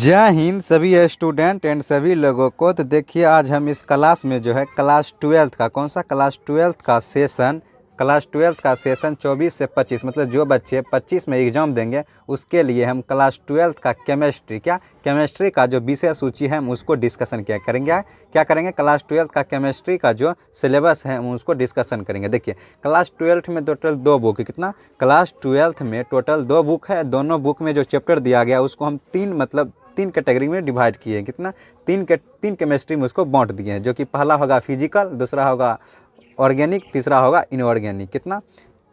जय हिंद सभी student and सभी लोगों को। तो देखिए आज हम इस क्लास में जो है क्लास 12th का कौन सा क्लास 12th का सेशन 24 से 25 मतलब जो बच्चे 25 में एग्ज़ाम देंगे उसके लिए हम क्लास 12th का केमिस्ट्री का जो विषय सूची है हम उसको डिस्कशन क्या करेंगे क्लास 12th का केमिस्ट्री का जो सिलेबस है हम उसको डिस्कशन करेंगे। देखिए क्लास 12th में टोटल 2 बुक है। कितना? क्लास 12th में टोटल 2 बुक है। दोनों बुक में जो चैप्टर दिया गया उसको हम तीन कैटेगरी में डिवाइड किए हैं। कितना? तीन केमिस्ट्री में उसको बांट दिए हैं, जो कि पहला होगा फिजिकल, दूसरा होगा ऑर्गेनिक, तीसरा होगा इनऑर्गेनिक। कितना?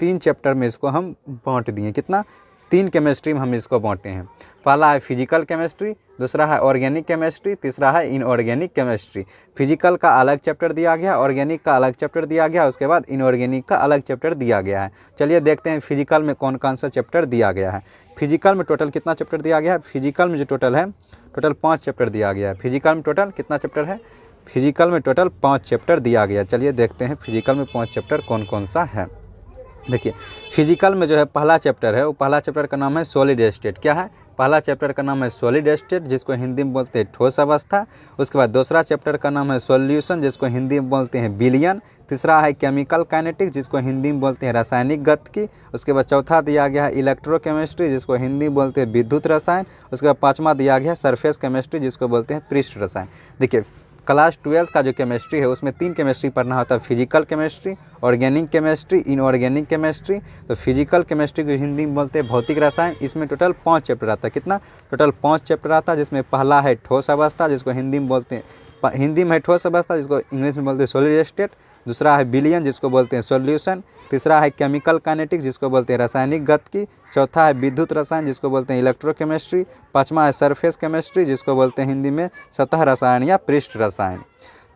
3 चैप्टर में इसको हम बांट दिए। कितना? 3 केमिस्ट्री में हम इसको बांटे हैं। पहला है फिजिकल केमिस्ट्री, दूसरा है ऑर्गेनिक केमिस्ट्री, तीसरा है इनऑर्गेनिक केमिस्ट्री। फिजिकल का अलग चैप्टर दिया गया, ऑर्गेनिक का अलग चैप्टर दिया गया, उसके बाद इनऑर्गेनिक का अलग चैप्टर दिया गया है। चलिए देखते हैं फिजिकल में कौन कौन सा चैप्टर दिया गया है। फिजिकल में टोटल कितना चैप्टर दिया गया है? फिजिकल में जो टोटल 5 चैप्टर दिया गया है। फिजिकल में टोटल कितना चैप्टर है? फिजिकल में टोटल 5 चैप्टर दिया गया। चलिए देखते हैं फिजिकल में 5 चैप्टर कौन कौन सा है। देखिए फिजिकल में जो है पहला चैप्टर है वो पहला चैप्टर का नाम है सॉलिड स्टेट। क्या है? पहला चैप्टर का नाम है सॉलिड स्टेट, जिसको हिंदी में बोलते हैं ठोस अवस्था। उसके बाद दूसरा चैप्टर का नाम है सॉल्यूशन, जिसको हिंदी में बोलते हैं विलयन। तीसरा है केमिकल काइनेटिक्स, जिसको हिंदी में बोलते हैं रासायनिक गतिकी। उसके बाद चौथा दिया गया है इलेक्ट्रोकेमिस्ट्री, जिसको हिंदी में बोलते हैं विद्युत रसायन। उसके बाद पाँचवा दिया गया है सरफेस केमिस्ट्री, जिसको बोलते हैं पृष्ठ रसायन। देखिए क्लास 12th का जो केमिस्ट्री है उसमें 3 केमिस्ट्री पढ़ना होता है, physical chemistry, organic chemistry, inorganic chemistry. तो फिजिकल केमिस्ट्री को हिंदी में बोलते हैं भौतिक रसायन। इसमें टोटल 5 चैप्टर आता है। कितना? टोटल 5 चैप्टर आता है, जिसमें पहला है ठोस अवस्था, जिसको हिंदी में बोलते हैं हिंदी में है ठोस अवस्था, जिसको इंग्लिश में बोलते हैं सॉलिड स्टेट। दूसरा है विलयन, जिसको बोलते हैं सॉल्यूशन। तीसरा है केमिकल काइनेटिक्स, जिसको बोलते हैं रासायनिक गतिकी। चौथा है विद्युत रसायन, जिसको बोलते हैं इलेक्ट्रोकेमिस्ट्री। पाँचवा है सरफेस केमिस्ट्री, जिसको बोलते हैं हिंदी में सतह रसायन या पृष्ठ रसायन।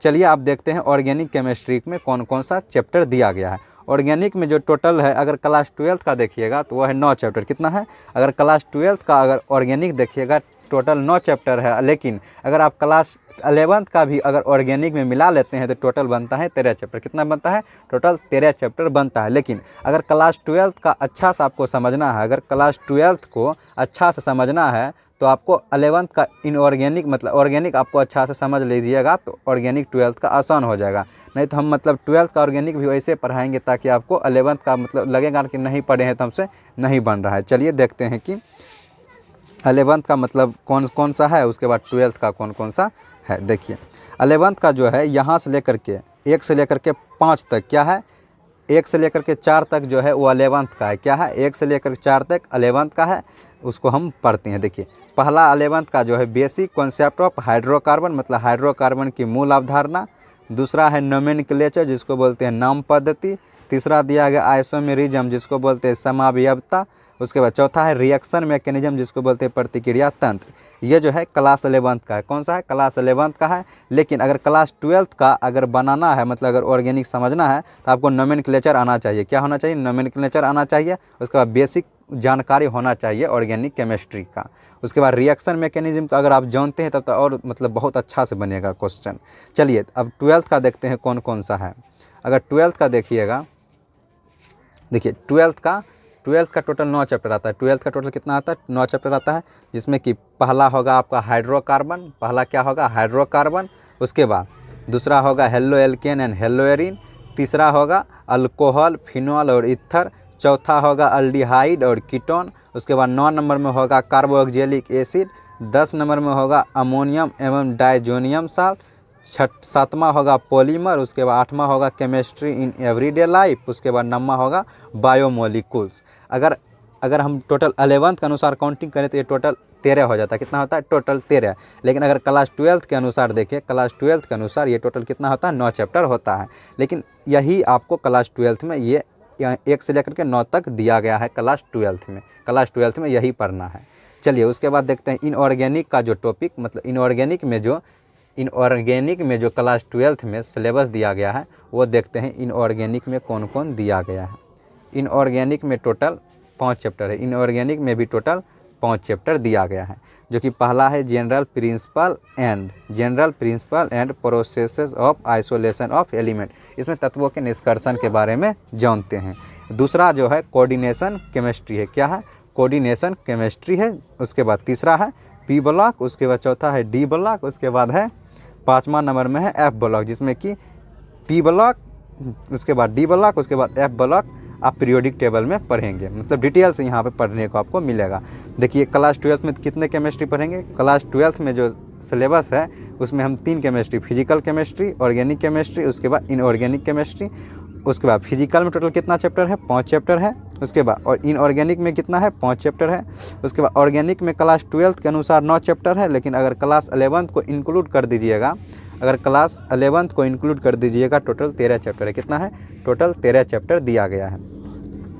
चलिए आप देखते हैं ऑर्गेनिक केमिस्ट्री में कौन कौन सा चैप्टर दिया गया है। ऑर्गेनिक में जो टोटल है अगर क्लास 12th का देखिएगा तो वह है 9 चैप्टर। कितना है? अगर क्लास 12th का अगर ऑर्गेनिक देखिएगा टोटल 9 चैप्टर है, लेकिन अगर आप क्लास 11th का भी अगर ऑर्गेनिक में मिला लेते हैं तो टोटल बनता है 13 चैप्टर। कितना बनता है? टोटल 13 चैप्टर बनता है। लेकिन अगर क्लास 12th का अच्छा से आपको समझना है, अगर क्लास 12th को अच्छा से समझना है तो आपको 11th का इनऑर्गेनिक मतलब ऑर्गेनिक आपको अच्छा से समझ लीजिएगा तो ऑर्गेनिक 12th का आसान हो जाएगा। नहीं तो हम मतलब 12th का ऑर्गेनिक भी वैसे पढ़ाएंगे ताकि आपको 11th का मतलब लगेगा कि नहीं पढ़े हैं तो हमसे नहीं बन रहा है। चलिए देखते हैं कि 11th का मतलब कौन कौन सा है, उसके बाद 12th का कौन कौन सा है। देखिए 11th का जो है यहाँ से लेकर के 1 से लेकर के 5 तक क्या है, 1 से लेकर के 4 तक जो है वो 11th का है। क्या है? 1 से लेकर 4 तक 11th का है, उसको हम पढ़ते हैं। देखिए पहला 11th का जो है बेसिक कॉन्सेप्ट ऑफ हाइड्रोकार्बन मतलब हाइड्रोकार्बन की मूल अवधारणा। दूसरा है नोमेनक्लेचर, जिसको बोलते हैं नाम पद्धति। तीसरा दिया गया आइसोमेरिज्म, जिसको बोलते हैं समावयवता। उसके बाद चौथा है रिएक्शन मैकेनिज्म, जिसको बोलते हैं प्रतिक्रिया तंत्र। ये जो है क्लास 11th का है। कौन सा है? क्लास 11th का है। लेकिन अगर क्लास 12th का अगर बनाना है मतलब अगर ऑर्गेनिक समझना है तो आपको नोमेनक्लेचर आना चाहिए। क्या होना चाहिए? नोमेनक्लेचर आना चाहिए। उसके बाद बेसिक जानकारी होना चाहिए ऑर्गेनिक केमिस्ट्री का। उसके बाद रिएक्शन मैकेनिज्म का अगर आप जानते हैं तब तो और मतलब बहुत अच्छा से बनेगा क्वेश्चन। चलिए अब 12th का देखते हैं कौन कौन सा है। अगर 12th का देखिएगा, देखिए 12th का टोटल 9 चैप्टर आता है। 12th का टोटल कितना आता है? 9 चैप्टर आता है, जिसमें कि पहला होगा आपका हाइड्रोकार्बन। पहला क्या होगा? हाइड्रोकार्बन। उसके बाद दूसरा होगा halo alkane and hello arene. तीसरा होगा अल्कोहल, फिनॉल और ईथर। चौथा होगा अल्डिहाइड और कीटोन। उसके बाद 9 नंबर में होगा कार्बोक्सिलिक एसिड। 10 नंबर में होगा अमोनियम एवं डाइजोनियम साल्ट। 7वां होगा पॉलीमर। उसके बाद 8वां होगा केमिस्ट्री इन एवरीडे लाइफ। उसके बाद 9वां होगा बायोमोलिक्यूल्स। अगर हम टोटल 11th के अनुसार काउंटिंग करें तो ये टोटल 13 हो जाता है। कितना होता है? टोटल 13। लेकिन अगर क्लास 12th के अनुसार देखें, क्लास 12th के अनुसार ये टोटल कितना होता है? 9 चैप्टर होता है। लेकिन यही आपको क्लास 12th में ये 1 से लेकर के 9 तक दिया गया है। क्लास 12th में यही पढ़ना है। चलिए उसके बाद देखते हैं इनऑर्गेनिक का जो टॉपिक मतलब इनऑर्गेनिक में जो क्लास 12th में सिलेबस दिया गया है वो देखते हैं इनऑर्गेनिक में कौन कौन दिया गया है। इनऑर्गेनिक में टोटल 5 चैप्टर है। इनऑर्गेनिक में भी टोटल 5 चैप्टर दिया गया है, जो कि पहला है general principle and processes of isolation of element. इसमें तत्वों के निष्कर्षण के बारे में जानते हैं। दूसरा जो है कोऑर्डिनेशन केमिस्ट्री है। क्या है? कोऑर्डिनेशन केमिस्ट्री है। उसके बाद तीसरा है पी ब्लॉक, उसके बाद चौथा है डी ब्लॉक, उसके बाद है 5वां नंबर में है एफ ब्लॉक, जिसमें कि पी ब्लॉक, उसके बाद डी ब्लॉक, उसके बाद एफ ब्लॉक आप पीरियोडिक टेबल में पढ़ेंगे, मतलब डिटेल से यहाँ पे पढ़ने को आपको मिलेगा। देखिए क्लास 12 में कितने केमिस्ट्री पढ़ेंगे, क्लास 12 में जो सिलेबस है उसमें हम 3 chemistry, physical chemistry, organic chemistry, उसके बाद इनऑर्गेनिक केमिस्ट्री। उसके बाद फिजिकल में टोटल कितना चैप्टर है, 5 चैप्टर है। उसके बाद और इनऑर्गेनिक में कितना है, 5 चैप्टर है। उसके बाद ऑर्गेनिक में क्लास 12 के अनुसार 9 चैप्टर है, लेकिन अगर क्लास 11 को इंक्लूड कर दीजिएगा, अगर क्लास 11 को इंक्लूड कर दीजिएगा टोटल 13 चैप्टर है। कितना है, टोटल 13 चैप्टर दिया गया है।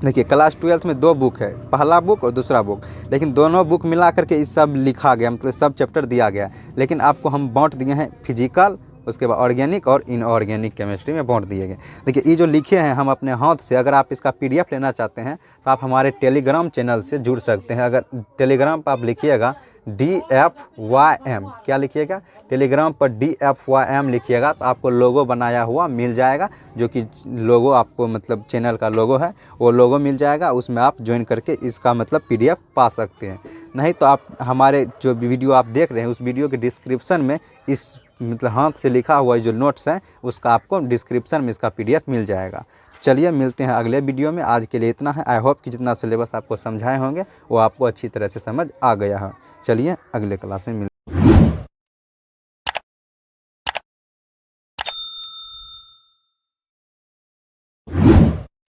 देखिए क्लास 12 में 2 बुक है, पहला बुक और दूसरा बुक, लेकिन दोनों बुक मिला करके इस सब लिखा गया, मतलब सब चैप्टर दिया गया, लेकिन आपको हम बांट दिए हैं फिजिकल, उसके बाद ऑर्गेनिक और इनऑर्गेनिक केमिस्ट्री में बांट दिए गए। देखिए ये जो लिखे हैं हम अपने हाथ से, अगर आप इसका पीडीएफ लेना चाहते हैं तो आप हमारे टेलीग्राम चैनल से जुड़ सकते हैं। अगर टेलीग्राम पर आप लिखिएगा DFYM, क्या लिखिएगा, टेलीग्राम पर DFYM लिखिएगा तो आपको लोगो बनाया हुआ मिल जाएगा, जो कि लोगो आपको मतलब चैनल का लोगो है, वो लोगो मिल जाएगा, उसमें आप ज्वाइन करके इसका मतलब पीडीएफ पा सकते हैं। नहीं तो आप हमारे जो वीडियो आप देख रहे हैं उस वीडियो के डिस्क्रिप्शन में इस मतलब हाथ से लिखा हुआ जो नोट्स हैं उसका आपको डिस्क्रिप्शन में इसका पीडीएफ मिल जाएगा। चलिए मिलते हैं अगले वीडियो में, आज के लिए इतना है। आई होप कि जितना सिलेबस आपको समझाए होंगे वो आपको अच्छी तरह से समझ आ गया है। चलिए अगले क्लास में मिलते हैं।